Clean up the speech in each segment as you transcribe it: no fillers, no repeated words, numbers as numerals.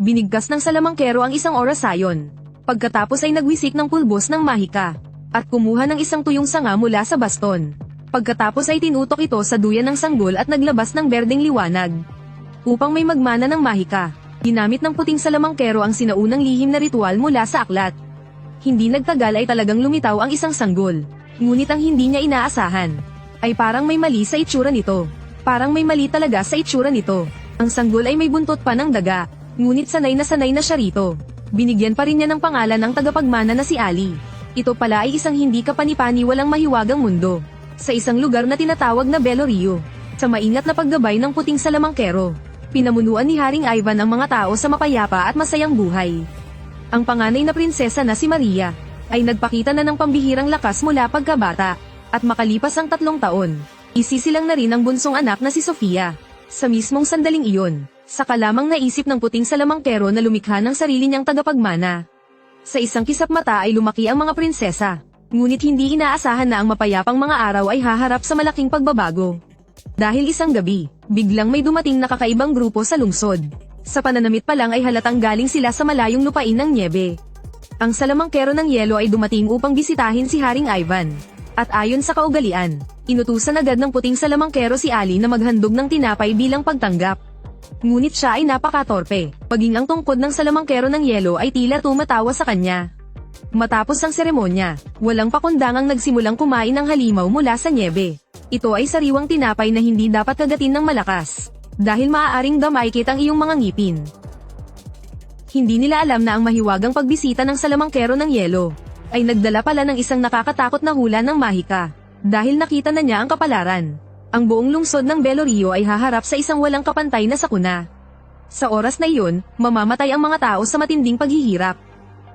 Binigkas ng salamangkero ang isang orasayon. Pagkatapos ay nagwisik ng pulbos ng mahika. At kumuha ng isang tuyong sanga mula sa baston. Pagkatapos ay tinutok ito sa duyan ng sanggol at naglabas ng berdeng liwanag. Upang may magmana ng mahika, ginamit ng puting salamangkero ang sinaunang lihim na ritual mula sa aklat. Hindi nagtagal ay talagang lumitaw ang isang sanggol. Ngunit ang hindi niya inaasahan ay parang may mali sa itsura nito. Parang may mali talaga sa itsura nito. Ang sanggol ay may buntot pa ng daga, ngunit sanay na siya rito. Binigyan pa rin niya ng pangalan ang tagapagmana na si Ali. Ito pala ay isang hindi kapanipani walang mahiwagang mundo. Sa isang lugar na tinatawag na Belo Rio. Sa maingat na paggabay ng puting salamangkero, pinamunuan ni Haring Ivan ang mga tao sa mapayapa at masayang buhay. Ang panganay na prinsesa na si Maria, ay nagpakita na ng pambihirang lakas mula pagkabata, at makalipas ang 3 taon, isisilang na rin ang bunsong anak na si Sofia. Sa mismong sandaling iyon, saka lamang naisip ng puting salamangkero na lumikha ng sarili niyang tagapagmana. Sa isang kisap mata ay lumaki ang mga prinsesa, ngunit hindi inaasahan na ang mapayapang mga araw ay haharap sa malaking pagbabago. Dahil isang gabi, biglang may dumating na kakaibang grupo sa lungsod. Sa pananamit pa lang ay halatang galing sila sa malayong lupain ng nyebe. Ang salamangkero ng yelo ay dumating upang bisitahin si Haring Ivan. At ayon sa kaugalian, inutusan agad ng puting salamangkero si Ali na maghandog ng tinapay bilang pagtanggap. Ngunit siya ay napakatorpe, maging ang tungkod ng salamangkero ng yelo ay tila tumatawa sa kanya. Matapos ang seremonya, walang pakundangang nagsimulang kumain ng halimaw mula sa nyebe. Ito ay sariwang tinapay na hindi dapat kagatin ng malakas, dahil maaaring damay ang iyong mga ngipin. Hindi nila alam na ang mahiwagang pagbisita ng salamangkero ng yelo ay nagdala pala ng isang nakakatakot na hula ng mahika, dahil nakita na niya ang kapalaran. Ang buong lungsod ng Belo Rio ay haharap sa isang walang kapantay na sakuna. Sa oras na iyon, mamamatay ang mga tao sa matinding paghihirap.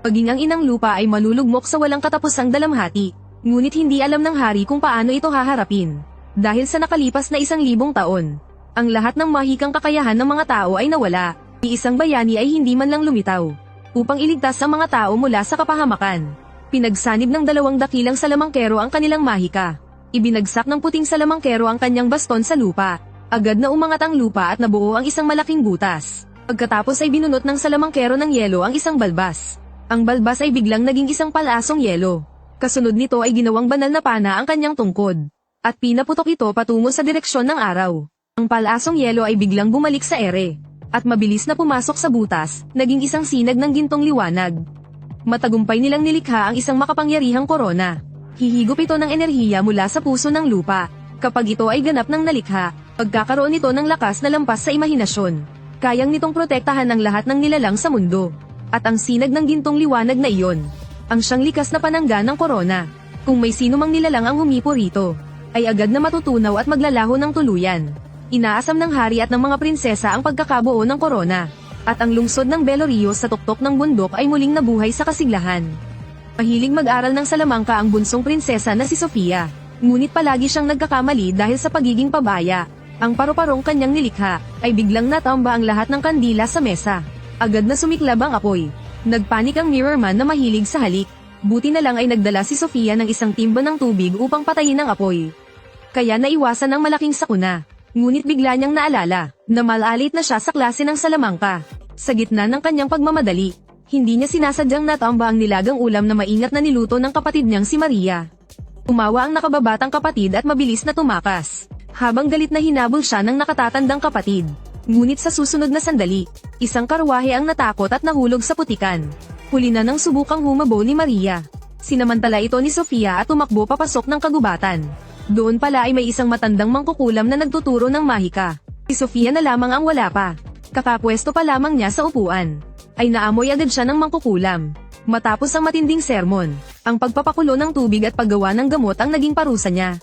Maging ang inang lupa ay malulugmok sa walang katapusang dalamhati, ngunit hindi alam ng hari kung paano ito haharapin. Dahil sa nakalipas na 1,000 taon, ang lahat ng mahikang kakayahan ng mga tao ay nawala. Iisang bayani ay hindi man lang lumitaw upang iligtas ang mga tao mula sa kapahamakan. Pinagsanib ng 2 dakilang salamangkero ang kanilang mahika. Ibinagsak ng puting salamangkero ang kanyang baston sa lupa. Agad na umangat ang lupa at nabuo ang isang malaking butas. Pagkatapos ay binunot ng salamangkero ng yelo ang isang balbas. Ang balbas ay biglang naging isang palasong yelo. Kasunod nito ay ginawang banal na pana ang kanyang tungkod. At pinaputok ito patungo sa direksyon ng araw. Ang palasong yelo ay biglang bumalik sa ere. At mabilis na pumasok sa butas, naging isang sinag ng gintong liwanag. Matagumpay nilang nilikha ang isang makapangyarihang korona. Hihigop ito ng enerhiya mula sa puso ng lupa. Kapag ito ay ganap ng nalikha, pagkakaroon ito ng lakas na lampas sa imahinasyon. Kayang nitong protektahan ang lahat ng nilalang sa mundo. At ang sinag ng gintong liwanag na iyon, ang siyang likas na panangga ng korona. Kung may sino mang nilalang ang humipo rito, ay agad na matutunaw at maglalaho ng tuluyan. Inaasam ng hari at ng mga prinsesa ang pagkakabuo ng korona. At ang lungsod ng Belo Rio sa tuktok ng bundok ay muling nabuhay sa kasiglahan. Mahilig mag-aral ng salamangka ang bunsong prinsesa na si Sofia. Ngunit palagi siyang nagkakamali dahil sa pagiging pabaya. Ang paru-parong kanyang nilikha, ay biglang natamba ang lahat ng kandila sa mesa. Agad na sumiklab ang apoy. Nagpanik ang mirror man na mahilig sa halik. Buti na lang ay nagdala si Sofia ng isang timba ng tubig upang patayin ang apoy. Kaya naiwasan ang malaking sakuna. Ngunit bigla niyang naalala, na malalit na siya sa klase ng salamangka. Sa gitna ng kanyang pagmamadali, hindi niya sinasadyang natamba ang nilagang ulam na maingat na niluto ng kapatid niyang si Maria. Umawa ang nakababatang kapatid at mabilis na tumakas. Habang galit na hinabol siya ng nakatatandang kapatid. Ngunit sa susunod na sandali, isang karwahe ang natakot at nahulog sa putikan. Huli na nang subukang humabo ni Maria. Sinamantala ito ni Sofia at tumakbo papasok ng kagubatan. Doon pala ay may isang matandang mangkukulam na nagtuturo ng mahika. Si Sofia na lamang ang wala pa. Kakapwesto pa lamang niya sa upuan. Ay naamoy agad siya ng mangkukulam. Matapos ang matinding sermon, ang pagpapakulo ng tubig at paggawa ng gamot ang naging parusa niya.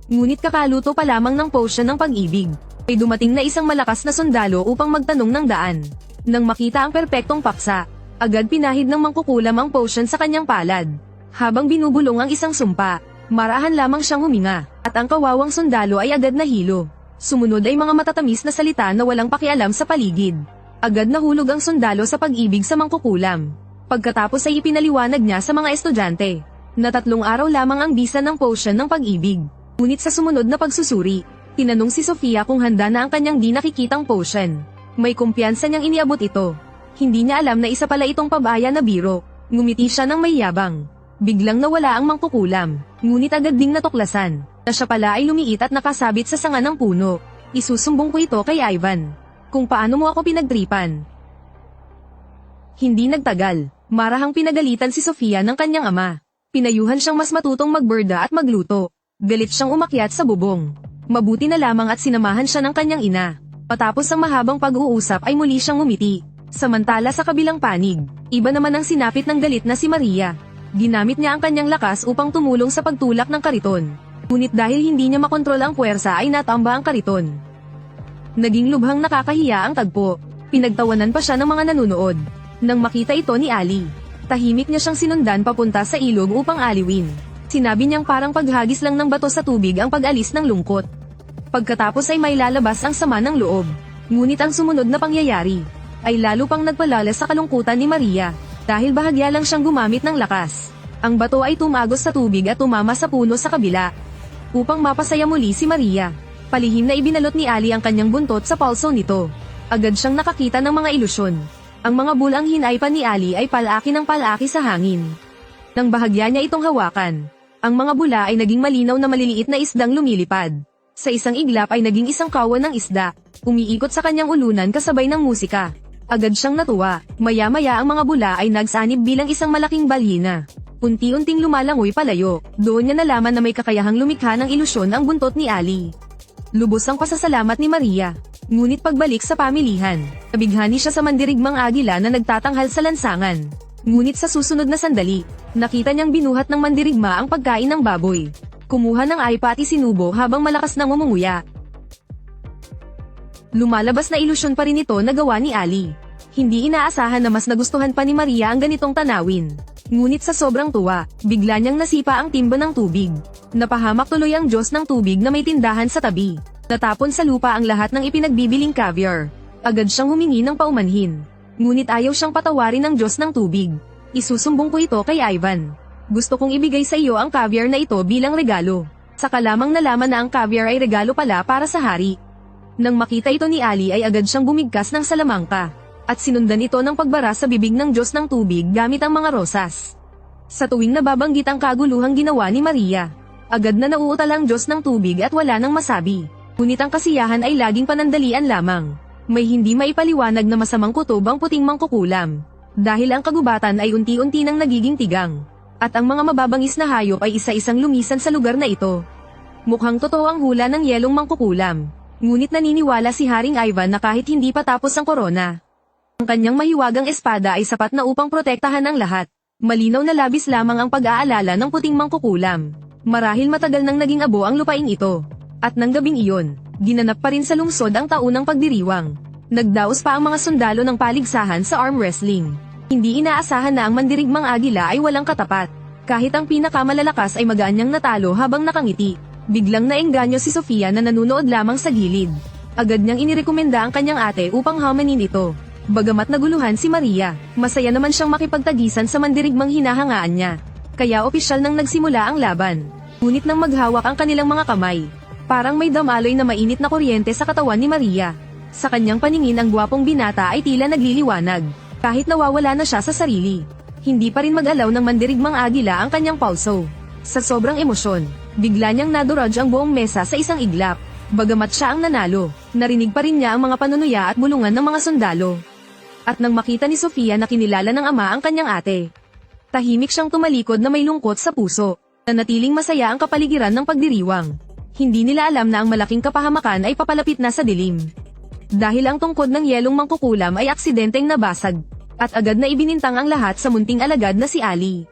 Ngunit kakaluto pa lamang ng potion ng pag-ibig, ay dumating na isang malakas na sundalo upang magtanong ng daan. Nang makita ang perpektong paksa, agad pinahid ng mangkukulam ang potion sa kanyang palad. Habang binubulong ang isang sumpa, marahan lamang siyang huminga, at ang kawawang sundalo ay agad nahilo. Sumunod ay mga matatamis na salita na walang pakialam sa paligid. Agad nahulog ang sundalo sa pag-ibig sa mangkukulam. Pagkatapos ay ipinaliwanag niya sa mga estudyante, na 3 araw lamang ang bisa ng potion ng pag-ibig. Ngunit sa sumunod na pagsusuri, tinanong si Sofia kung handa na ang kanyang di nakikitang potion. May kumpiyansa niyang iniabot ito. Hindi niya alam na isa pala itong pabaya na biro. Ngumiti siya ng may yabang. Biglang nawala ang mangkukulam, ngunit agad ding natuklasan na siya pala ay lumiit at nakasabit sa sanga ng puno. Isusumbong ko ito kay Ivan. Kung paano mo ako pinagtripan. Hindi nagtagal, marahang pinagalitan si Sofia ng kanyang ama. Pinayuhan siyang mas matutong magberda at magluto. Galit siyang umakyat sa bubong. Mabuti na lamang at sinamahan siya ng kanyang ina. Patapos ang mahabang pag-uusap ay muli siyang ngumiti. Samantala sa kabilang panig, iba naman ang sinapit ng galit na si Maria. Ginamit niya ang kanyang lakas upang tumulong sa pagtulak ng kariton. Ngunit dahil hindi niya makontrol ang puwersa ay natamba ang kariton. Naging lubhang nakakahiya ang tagpo. Pinagtawanan pa siya ng mga nanunood. Nang makita ito ni Ali, tahimik niya siyang sinundan papunta sa ilog upang aliwin. Sinabi niyang parang paghagis lang ng bato sa tubig ang pag-alis ng lungkot. Pagkatapos ay may lalabas ang sama ng loob. Ngunit ang sumunod na pangyayari ay lalo pang nagpalala sa kalungkutan ni Maria. Dahil bahagya lang siyang gumamit ng lakas. Ang bato ay tumagos sa tubig at tumama sa puno sa kabila. Upang mapasaya muli si Maria, palihim na ibinalot ni Ali ang kanyang buntot sa palso nito. Agad siyang nakakita ng mga ilusyon. Ang mga bulang hinaypan ni Ali ay palaki ng palaki sa hangin. Nang bahagya niya itong hawakan, ang mga bula ay naging malinaw na maliliit na isdang lumilipad. Sa isang iglap ay naging isang kawan ng isda, umiikot sa kanyang ulunan kasabay ng musika. Agad siyang natuwa. Maya-maya ang mga bula ay nagsanib bilang isang malaking balyena. Unti-unting lumalangoy palayo. Doon niya nalaman na may kakayahang lumikha ng ilusyon ang buntot ni Ali. Lubos ang pasasalamat ni Maria. Ngunit pagbalik sa pamilihan, nabighani siya sa mandirigmang agila na nagtatanghal sa lansangan. Ngunit sa susunod na sandali, nakita niyang binuhat ng mandirigma ang pagkain ng baboy. Kumuha ng ipa at isinubo habang malakas nang umunguya. Lumalabas na ilusyon pa rin ito na gawa ni Ali. Hindi inaasahan na mas nagustuhan pa ni Maria ang ganitong tanawin. Ngunit sa sobrang tuwa, bigla niyang nasipa ang timba ng tubig. Napahamak tuloy ang Diyos ng tubig na may tindahan sa tabi. Natapon sa lupa ang lahat ng ipinagbibiling caviar. Agad siyang humingi ng paumanhin. Ngunit ayaw siyang patawarin ng Diyos ng tubig. Isusumbong ko ito kay Ivan. Gusto kong ibigay sa iyo ang caviar na ito bilang regalo. Saka lamang nalaman na ang caviar ay regalo pala para sa hari. Nang makita ito ni Ali ay agad siyang bumigkas ng salamangka. At sinundan ito ng pagbara sa bibig ng Diyos ng tubig gamit ang mga rosas. Sa tuwing nababanggit ang kaguluhang ginawa ni Maria, agad na nauutal ang Diyos ng tubig at wala nang masabi. Ngunit ang kasiyahan ay laging panandalian lamang. May hindi maipaliwanag na masamang kutob ang puting mangkukulam. Dahil ang kagubatan ay unti-unti nang nagiging tigang. At ang mga mababangis na hayop ay isa-isang lumisan sa lugar na ito. Mukhang totoo ang hula ng yelong mangkukulam. Ngunit naniniwala si Haring Ivan na kahit hindi pa tapos ang korona, ang kanyang mahiwagang espada ay sapat na upang protektahan ang lahat. Malinaw na labis lamang ang pag-aalala ng puting mangkukulam. Marahil matagal nang naging abo ang lupaing ito. At nang gabing iyon, ginanap pa rin sa lungsod ang taunang pagdiriwang. Nagdaos pa ang mga sundalo ng paligsahan sa arm wrestling. Hindi inaasahan na ang mandirigmang agila ay walang katapat. Kahit ang pinakamalalakas ay magaan niyang natalo habang nakangiti. Biglang naengganyo si Sofia na nanunood lamang sa gilid. Agad niyang inirekomenda ang kanyang ate upang hamanin ito. Bagamat naguluhan si Maria, masaya naman siyang makipagtagisan sa mandirigmang hinahangaan niya. Kaya opisyal nang nagsimula ang laban. Ngunit nang maghawak ang kanilang mga kamay, parang may damaloy na mainit na kuryente sa katawan ni Maria. Sa kanyang paningin ang gwapong binata ay tila nagliliwanag. Kahit nawawala na siya sa sarili, hindi pa rin mag-alaw ng mandirigmang agila ang kanyang pulso. Sa sobrang emosyon, bigla niyang naduraj ang buong mesa sa isang iglap. Bagamat siya ang nanalo, narinig pa rin niya ang mga panunuya at bulungan ng mga sundalo. At nang makita ni Sofia na kinilala ng ama ang kanyang ate, tahimik siyang tumalikod na may lungkot sa puso. Nanatiling masaya ang kapaligiran ng pagdiriwang. Hindi nila alam na ang malaking kapahamakan ay papalapit na sa dilim. Dahil ang tungkod ng yelong mangkukulam ay aksidenteng nabasag. At agad na ibinintang ang lahat sa munting alagad na si Ali.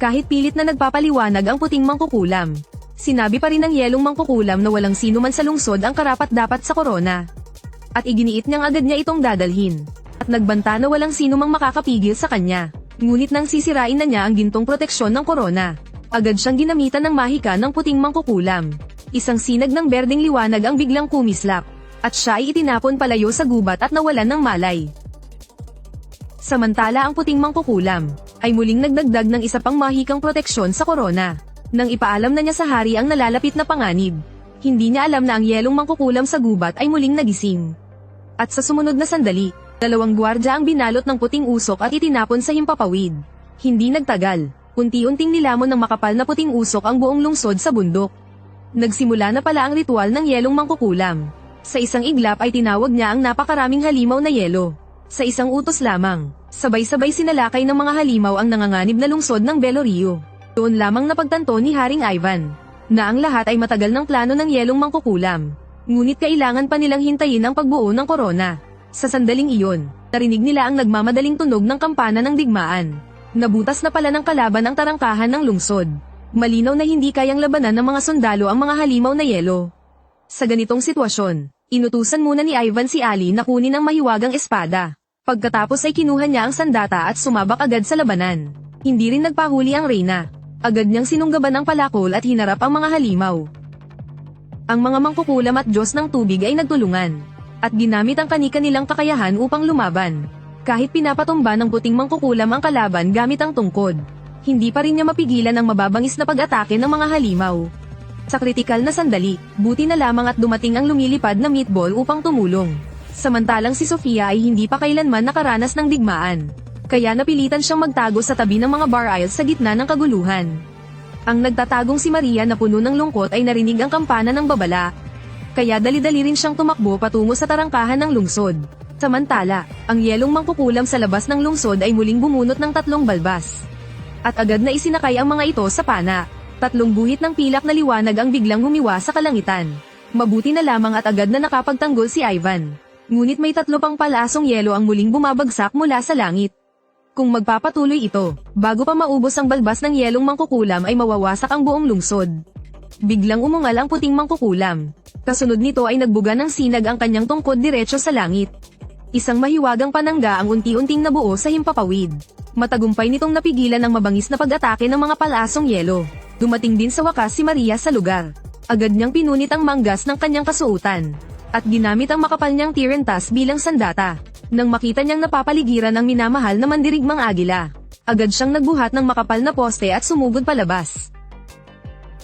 Kahit pilit na nagpapaliwanag ang puting mangkukulam, sinabi pa rin ng yelong mangkukulam na walang sino man sa lungsod ang karapat-dapat sa korona. At iginiit niyang agad niya itong dadalhin. At nagbanta na walang sino mang makakapigil sa kanya. Ngunit nang sisirain na niya ang gintong proteksyon ng korona, agad siyang ginamitan ng mahika ng puting mangkukulam. Isang sinag ng berdeng liwanag ang biglang kumislap. At siya ay itinapon palayo sa gubat at nawalan ng malay. Samantala ang puting mangkukulam ay muling nagdagdag ng isa pang mahikang proteksyon sa korona. Nang ipaalam na niya sa hari ang nalalapit na panganib, hindi niya alam na ang yelong mangkukulam sa gubat ay muling nagising. At sa sumunod na sandali, 2 gwardya ang binalot ng puting usok at itinapon sa himpapawid. Hindi nagtagal, unti-unting nilamon ng makapal na puting usok ang buong lungsod sa bundok. Nagsimula na pala ang ritual ng yelong mangkukulam. Sa isang iglap ay tinawag niya ang napakaraming halimaw na yelo. Sa isang utos lamang, sabay-sabay sinalakay ng mga halimaw ang nanganganib na lungsod ng Belorio. Doon lamang napagtanto ni Haring Ivan, na ang lahat ay matagal ng plano ng yelong mangkukulam. Ngunit kailangan pa nilang hintayin ang pagbuo ng korona. Sa sandaling iyon, narinig nila ang nagmamadaling tunog ng kampana ng digmaan. Nabutas na pala ng kalaban ang tarangkahan ng lungsod. Malinaw na hindi kayang labanan ng mga sundalo ang mga halimaw na yelo. Sa ganitong sitwasyon, inutusan muna ni Ivan si Ali na kunin ang mahiwagang espada. Pagkatapos ay kinuha niya ang sandata at sumabak agad sa labanan. Hindi rin nagpahuli ang reyna. Agad niyang sinunggaban ang palakol at hinarap ang mga halimaw. Ang mga mangkukulam at Diyos ng tubig ay nagtulungan, at ginamit ang kani-kanilang kakayahan upang lumaban. Kahit pinapatumba ng puting mangkukulam ang kalaban gamit ang tungkod, hindi pa rin niya mapigilan ang mababangis na pag-atake ng mga halimaw. Sa kritikal na sandali, buti na lamang at dumating ang lumilipad na meatball upang tumulong. Samantalang si Sofia ay hindi pa kailanman nakaranas ng digmaan. Kaya napilitan siyang magtago sa tabi ng mga bar aisles sa gitna ng kaguluhan. Ang nagtatagong si Maria na puno ng lungkot ay narinig ang kampana ng babala. Kaya dali-dali rin siyang tumakbo patungo sa tarangkahan ng lungsod. Samantala, ang yelong mangkukulam sa labas ng lungsod ay muling bumunot ng 3 balbas. At agad na isinakay ang mga ito sa pana. 3 guhit ng pilak na liwanag ang biglang humiwa sa kalangitan. Mabuti na lamang at agad na nakapagtanggol si Ivan. Ngunit may 3 pang palasong yelo ang muling bumabagsak mula sa langit. Kung magpapatuloy ito, bago pa maubos ang balbas ng yelong mangkukulam ay mawawasak ang buong lungsod. Biglang umungal ang puting mangkukulam. Kasunod nito ay nagbuga ng sinag ang kanyang tungkod diretso sa langit. Isang mahiwagang panangga ang unti-unting nabuo sa himpapawid. Matagumpay nitong napigilan ang mabangis na pag-atake ng mga palasong yelo. Dumating din sa wakas si Maria sa lugar. Agad niyang pinunit ang manggas ng kanyang kasuotan, at ginamit ang makapal niyang tirentas bilang sandata. Nang makita niyang napapaligiran ang minamahal na mandirigmang agila, agad siyang nagbuhat ng makapal na poste at sumugod palabas.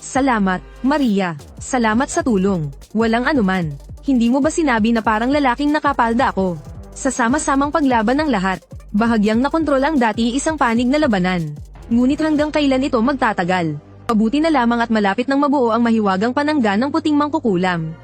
Salamat, Maria. Salamat sa tulong. Walang anuman. Hindi mo ba sinabi na parang lalaking nakapalda ako? Sa sama-samang paglaban ng lahat, bahagyang nakontrol ang dati isang panig na labanan. Ngunit hanggang kailan ito magtatagal? Pabuti na lamang at malapit nang mabuo ang mahiwagang panangga ng puting mangkukulam.